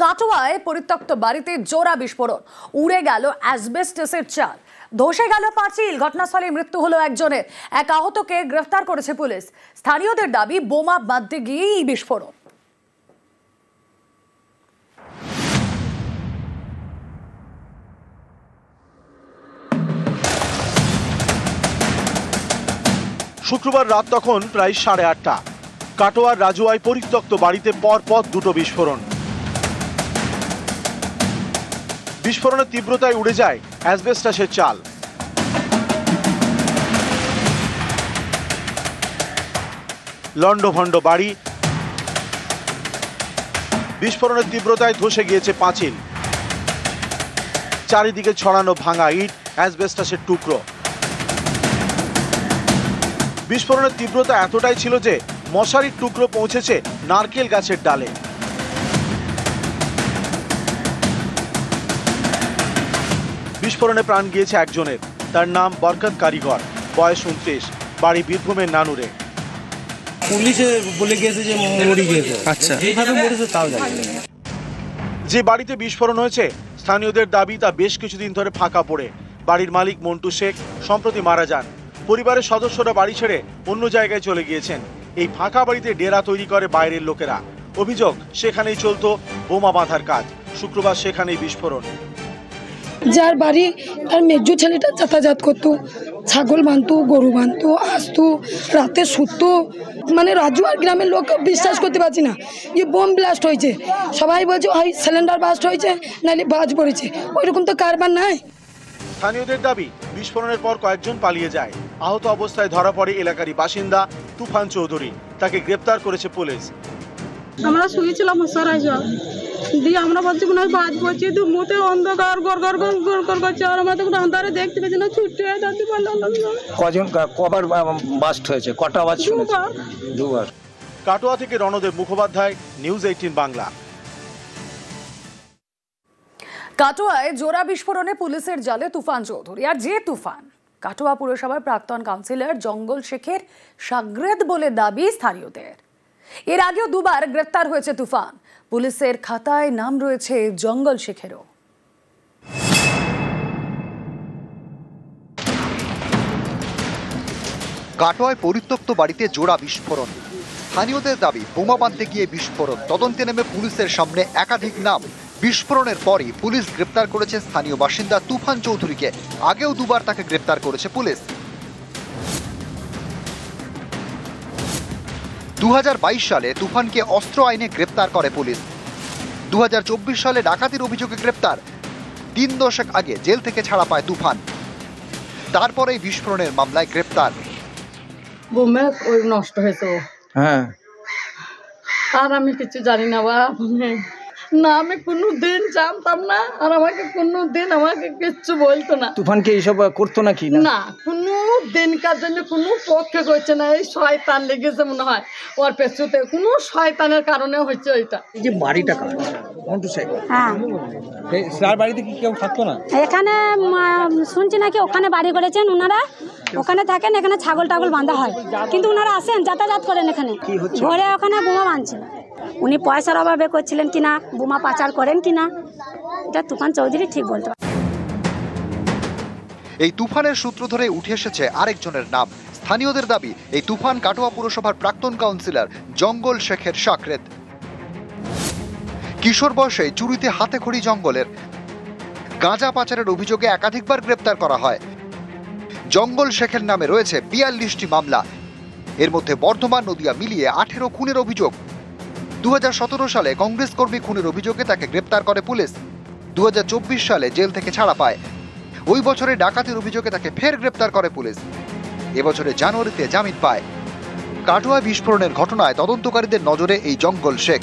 কাটোয়ায় পরিত্যক্ত বাড়িতে জোড়া বিস্ফোরণ, উড়ে গেল অ্যাসবেস্টসের চাল, ধসে গেল পাঁচিল। ঘটনাস্থলে মৃত্যু হলো একজনের, এক আহতকে গ্রেফতার করেছে পুলিশ। স্থানীয়দের দাবি বোমা বাঁধতে গিয়েই এই বিস্ফোরণ। শুক্রবার রাত তখন প্রায় 8:30। কাটোয়ার রাজুয়ায় পরিত্যক্ত বাড়িতে পরপর দুটো বিস্ফোরণ। বিস্ফোরণের তীব্রতায় উড়ে যায় অ্যাসবেস্টসের চাল। লন্ডভন্ড বাড়ি, বিস্ফোরণের তীব্রতায় ধসে গিয়েছে পাঁচিল। চারিদিকে ছড়ানো ভাঙা ইট, অ্যাসবেস্টসের টুকরো। বিস্ফোরণের তীব্রতা এতটাই ছিল যে মশারির টুকরো পৌঁছেছে নারকেল গাছের ডালে। বিস্ফোরণে প্রাণ গিয়েছে একজনের, তার নাম বরকত কারিগর, বয়স 29, বাড়ি বীরভূমের নানুরে। পুলিশে বলে গিয়েছে যে মরে গিয়েছে। আচ্ছা, এইভাবে মরেছে তাও জানি না। যে বাড়িতে বিস্ফোরণ হয়েছে স্থানীয়দের দাবি তা বেশ কিছুদিন ধরে ফাঁকা পড়ে। বাড়ির মালিক মন্টু শেখ সম্প্রতি মারা যান। পরিবারের সদস্যরা বাড়ি ছেড়ে অন্য জায়গায় চলে গিয়েছেন। এই ফাঁকা বাড়িতে ডেরা তৈরি করে বাইরের লোকেরা। অভিযোগ, সেখানেই চলতো বোমা বাঁধার কাজ। শুক্রবার সেখানেই বিস্ফোরণ। যার বাড়ি তার মেজো ছেলেটা যাতায়াত করতো, ছাগল বাঁধতো, গরু বাঁধতো, আসতো, রাতে শুতো। মানে রাজুয়ার গ্রামের লোক বিশ্বাস করতে পারছি না যে বোম ব্লাস্ট হয়েছে। সবাই বলছে হয় সিলিন্ডার ব্লাস্ট হয়েছে, নাহলে বাজ পড়েছে। ওইরকম তো কারবার নাই। স্থানীয়দের দাবি বিস্ফোরণের পর কয়েকজন পালিয়ে যায়। আহত অবস্থায় ধরা পড়ে এলাকারই বাসিন্দা তুফান চৌধুরী। তাকে গ্রেপ্তার করেছে পুলিশ। আমরা শুয়েছিলাম মশারাই জল দিয়ে, আমরা ভাবছি মনে হয় বাজ পড়ছে, তো মুখে অন্ধকার গড় গড় গড় গড় গড় করছে। আর আমরা তখন অন্ধকারে দেখতে পেয়েছি না, ছুটে যাচ্ছি। কজন কবার বাস্ট হয়েছে? কটা আওয়াজ শুনেছে? দুবার। কাটোয়া থেকে রণদেব মুখোপাধ্যায়, নিউজ 18 বাংলা। কাটোয়ায় জোড়া বিস্ফোরণে পুলিশের জালে তুফান চৌধুরী। আর যে তুফান, কাটোয়া পুরসভার প্রাক্তন কাউন্সিলর জঙ্গল শেখের শাগরেদ বলে দাবি স্থানীয়দের। এর আগেও দুবার গ্রেফতার হয়েছে তুফান। পুলিশের খাতায় নাম রয়েছে জঙ্গল শেখেরও। কাটোয়ায় পরিত্যক্ত বাড়িতে জোড়া বিস্ফোরণ। স্থানীয়দের দাবি বোমা বাঁধতে গিয়ে বিস্ফোরণ। তদন্তে নেমে পুলিশের সামনে একাধিক নাম। বিস্ফোরণের পরই পুলিশ গ্রেপ্তার করেছে স্থানীয় বাসিন্দা তুফান চৌধুরীকে। আগেও দুবার তাকে গ্রেপ্তার করেছে পুলিশ। 2022 সালে তুফানকে অস্ত্র আইনে গ্রেপ্তার করে পুলিশ। 2024 সালে ডাকাতির অভিযোগে গ্রেপ্তার। 3 দশক আগে জেল থেকে ছাড়া পায় তুফান। তারপরেই বিস্ফোরণের মামলায় গ্রেপ্তার। বোমে ওই নষ্ট হয়েছে। হ্যাঁ, আর আমি কিছু জানি না বা না, আমি কোনো দিন জানতাম না। আর আমাকে কোনো দিন আমাকে কিচ্ছু বলতো না। তুফানকে এইসব করতো নাকি? না, কোনো দিনকার জন্য কোনো পক্ষে করছে না। এই শয়তান লেগেছে মনে হয় ওর পেছুতে, কোনো শয়তানের কারণে হচ্ছে ওইটা। এই যে বাড়িটা কার? মন্টু শেখ। হ্যাঁ, স্যার বাড়িতে কি কেউ থাকতো না? এখানে শুনছি নাকি ওখানে বাড়ি করেছেন ওনারা, ওখানে থাকেন। এখানে ছাগল টাগল বাঁধা হয়, কিন্তু ওনারা আসেন, যাতায়াত করেন। এখানে ঘরে ওখানে বোমা বাঁধছিল। উনি পয়সার অভাবে করছিলেন কিনা, বোমা পাচার করেন কিনা, এটা তুফান চৌধুরী ঠিক বলতে পারে। এই তুফানের সূত্র ধরে উঠে এসেছে আরেকজনের নাম। স্থানীয়দের দাবি এই তুফান কাটোয়া পুরসভার প্রাক্তন কাউন্সিলর জঙ্গল শেখের শাগরেদ। কিশোর বয়সে চুরিতে হাতে খড়ি জঙ্গলের। গাঁজা পাচারের অভিযোগে একাধিকবার গ্রেপ্তার করা হয়। জঙ্গল শেখের নামে রয়েছে 42টি মামলা। এর মধ্যে বর্ধমান, নদিয়া মিলিয়ে 18 খুনের অভিযোগ। 2017 সালে কংগ্রেস কর্মী খুনের অভিযোগে তাকে গ্রেপ্তার করে পুলিশ। 2024 সালে জেল থেকে ছাড়া পায়। ওই বছরে ডাকাতির অভিযোগে তাকে ফের গ্রেপ্তার করে পুলিশ। এবছরে জানুয়ারিতে জামিন পায়। কাটোয়া বিস্ফোরণের ঘটনায় তদন্তকারীদের নজরে এই জঙ্গল শেখ।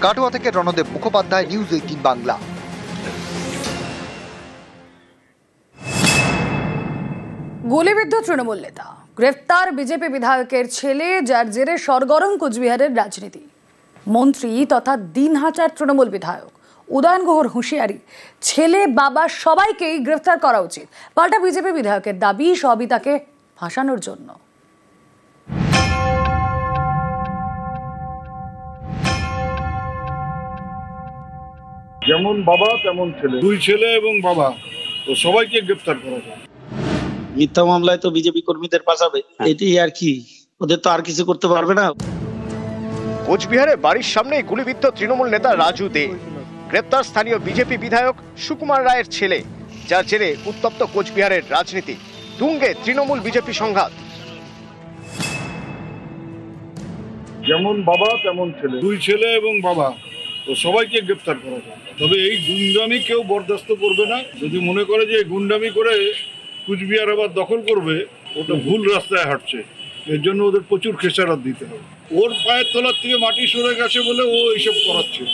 কাটোয়া থেকে রণদেব মুখোপাধ্যায়, নিউজ 18 বাংলা। গুলিবিদ্ধ তৃণমূল নেতা, গ্রেফতার বিজেপি বিধায়কের ছেলে, যার জেরে সরগরম কোচবিহারের রাজনীতি। মন্ত্রী তথা দিনহাটার তৃণমূল বিধায়ক উদয়ন গুহর হুঁশিয়ারি, ছেলে বাবা সবাইকেই গ্রেফতার করা উচিত। পাল্টা বিজেপি বিধায়কের দাবি, সবই তাকে ফাঁসানোর জন্য। যেমন বাবা তেমন ছেলে, দুই ছেলে এবং বাবা, তো সবাইকে গ্রেপ্তার করা যায়। মিথ্যা মামলায় তো বিজেপি কর্মীদের ফাঁসাবে, এটাই আর কি, ওদের তো আর কিছু করতে পারবে না। কোচবিহারে বাড়ির সামনেই গুলিবিদ্ধ তৃণমূল নেতা রাজু দে। গ্রেপ্তার স্থানীয় বিজেপি বিধায়ক সুকুমার রায়ের ছেলে, যার জেরে উত্তপ্ত কোচবিহারের রাজনীতি। তুঙ্গে তৃণমূল বিজেপি সংঘাত। যেমন বাবা তেমন ছেলে, দুই ছেলে এবং বাবা, তো সবাইকে গ্রেপ্তার করা যায়। তবে এই গুন্ডামি কেউ বরদাস্ত করবে না। যদি মনে করে যে গুন্ডামি করে কুচবিহার আবার দখল করবে, ওটা ভুল রাস্তায় হাঁটছে। এর জন্য ওদের প্রচুর খেসারত দিতে হবে। ওর পায়ের তলার থেকে মাটি সরে গেছে বলে ও এইসব করাচ্ছে।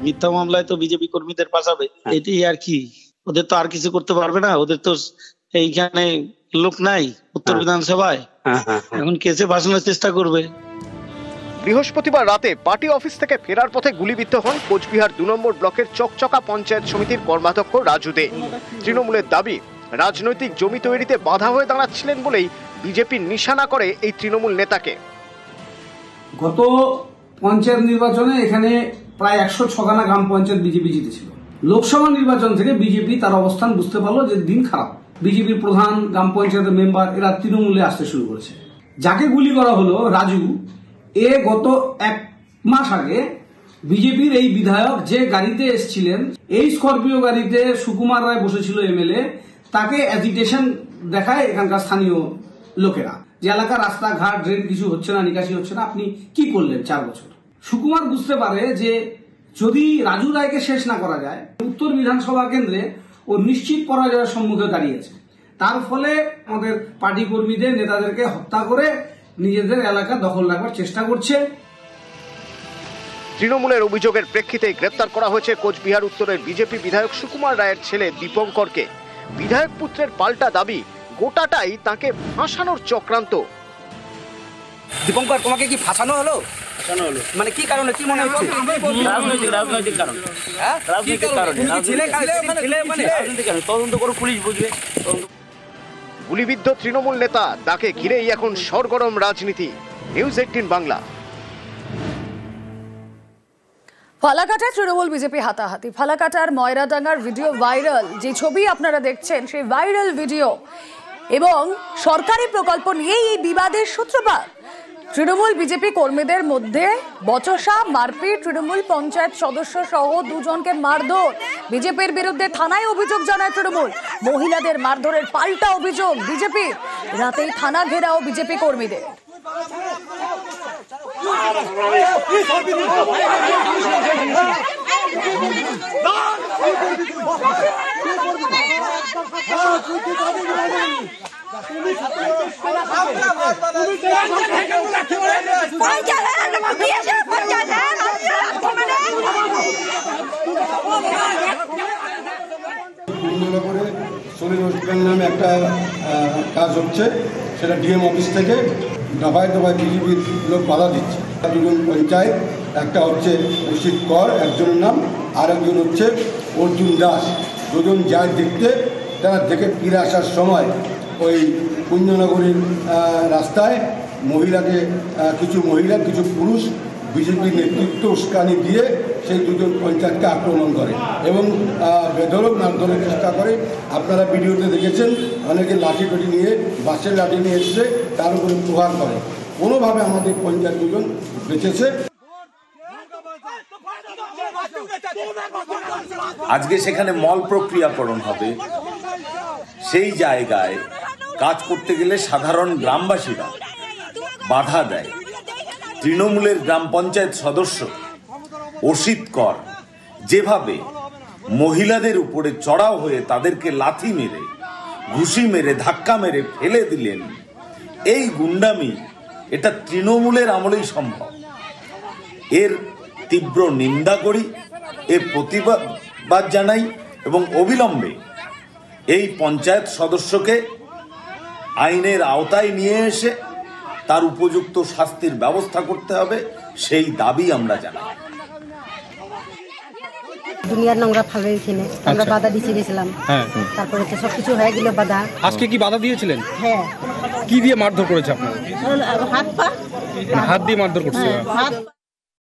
মিথ্যা মামলায় তো বিজেপি কর্মীদের ফাঁসাবে, এটাই আর কি, ওদের তো আর কিছু করতে পারবে না। ওদের তো এইখানে লোক নাই উত্তর বিধানসভায়, এখন কেসে ফাঁসানোর চেষ্টা করবে। বৃহস্পতিবার রাতে পার্টি অফিস থেকে ফেরার পথে গুলিবিদ্ধ হন কোচবিহার 2 নম্বর ব্লকের চকচকা পঞ্চায়েত সমিতির কর্মাধ্যক্ষ রাজু দে। তৃণমূলের দাবি, রাজনৈতিক জমি তৈরিতে বাধা হয়ে দাঁড়াচ্ছিলেন বলেই বিজেপির নিশানা করে এই তৃণমূল নেতাকে। গত পঞ্চায়েত নির্বাচনে এখানে প্রায় 106খানা গ্রাম পঞ্চায়েত বিজেপি জিতেছিল। লোকসভা নির্বাচন থেকে বিজেপি তার অবস্থান বুঝতে পারলো যে দিন খারাপ। বিজেপির প্রধান, গ্রাম পঞ্চায়েতের মেম্বার এরা তৃণমূলে আসতে শুরু করেছে। যাকে গুলি করা হলো রাজু, এ গত 1 মাস আগে বিজেপির এই বিধায়ক যে গাড়িতে এসেছিলেন, এই স্করপিও গাড়িতে সুকুমার রায় বসেছিল এমএলএ, তাকে অ্যাজিটেশন দেখায় এখানকার স্থানীয় লোকেরা যে এলাকার রাস্তাঘাট, ড্রেন কিছু হচ্ছে না, নিকাশি হচ্ছে না, আপনি কি করলেন 4 বছর। সুকুমার বুঝতে পারে যে যদি রাজু রায়কে শেষ না করা যায়, উত্তর বিধানসভা কেন্দ্রে ও নিশ্চিত পরাজয়ের সম্মুখে দাঁড়িয়েছে। তার ফলে আমাদের পার্টি কর্মীদের, নেতাদেরকে হত্যা করে নিজেদের এলাকা দখল রাখবার চেষ্টা করছে। তৃণমূলের অভিযোগের প্রেক্ষিতে গ্রেপ্তার করা হয়েছে কোচবিহার উত্তরের বিজেপি বিধায়ক সুকুমার রায়ের ছেলে দীপঙ্করকে। বিধায়ক পুত্রের পাল্টা দাবি, গোটাটাই তাকে ফাঁসানোর চক্রান্ত। দীপঙ্কর, তোমাকে কি ফাঁসানো হলো? মানে কি কারণে, কি মনে হচ্ছে? রাজনৈতিক কারণ, রাজনৈতিক কারণে, তদন্ত করে পুলিশ বুঝবে। গুলিবিদ্ধ তৃণমূল নেতা, তাকে ঘিরেই এখন সরগরম রাজনীতি। নিউজ 18 বাংলা। ফালাকাটায় তৃণমূল বিজেপি হাতাহাতি। ফালাকাটার ময়রাডাঙ্গার ভিডিও ভাইরাল, যে ছবি আপনারা দেখছেন সেই ভাইরাল ভিডিও এবং সরকারি প্রকল্প নিয়েই এই বিবাদের সূত্রপাত। তৃণমূল বিজেপি কর্মীদের মধ্যে বচসা, মারপিট, তৃণমূল পঞ্চায়েত সদস্য সহ 2 জনকে মারধর। বিজেপির বিরুদ্ধে থানায় অভিযোগ জানায় তৃণমূল। মহিলাদের মারধরের পাল্টা অভিযোগ বিজেপির। রাতেই থানা ঘেরাও বিজেপি কর্মীদের। শরীর হসপিটাল নামে একটা কাজ হচ্ছে, সেটা ডিএম অফিস থেকে দফায় দফায় বিজেপির লোক বাধা দিচ্ছে। 2 জন পঞ্চায়েত, একটা হচ্ছে অসিত কর একজনের নাম, আর একজন হচ্ছে অর্জুন দাস। 2 জন যায় দেখতে, তারা দেখে ফিরে আসার সময় ওই কুঞ্জনগরীর রাস্তায় কিছু মহিলা কিছু পুরুষ বিজেপির নেতৃত্ব উস্কানি দিয়ে সেই 2 জন পঞ্চায়েতকে আক্রমণ করে এবং বেধড়ক মারধরের চেষ্টা করে। আপনারা ভিডিওতে দেখেছেন, অনেকে লাঠি টাঠি নিয়ে, বাঁশের লাঠি নিয়ে এসছে, তার উপরে প্রহার করে। কোনোভাবে আমাদের পঞ্চায়েত 2 জন বেঁচেছে। আজকে সেখানে মল প্রক্রিয়াকরণ হবে, সেই জায়গায় কাজ করতে গেলে সাধারণ গ্রামবাসীরা বাধা দেয়। তৃণমূলের গ্রাম পঞ্চায়েত সদস্য অসিত কর যেভাবে মহিলাদের উপরে চড়াও হয়ে তাদেরকে লাথি মেরে, ঘুষি মেরে, ধাক্কা মেরে ফেলে দিলেন, এই গুন্ডামি এটা তৃণমূলের আমলেই সম্ভব। এর তীব্র নিন্দা করি, এর প্রতিবাদ জানাই এবং অবিলম্বে এই পঞ্চায়েত সদস্যকে আইনের আওতায় নিয়ে এসে তার উপযুক্ত শাস্তির ব্যবস্থা করতে হবে, সেই দাবি আমরা জানাই। দুনিয়ার নোংরা ফালে এখানে আমরা বাধা দিয়ে গেছিলাম, তারপরে তো সবকিছু হয়ে গেল বাধা। আজকে কি বাধা দিয়েছিলেন? হ্যাঁ। কি দিয়ে মারধর করেছে আপনার? হাত পা, হাত দিয়ে মারধর করছে। হাত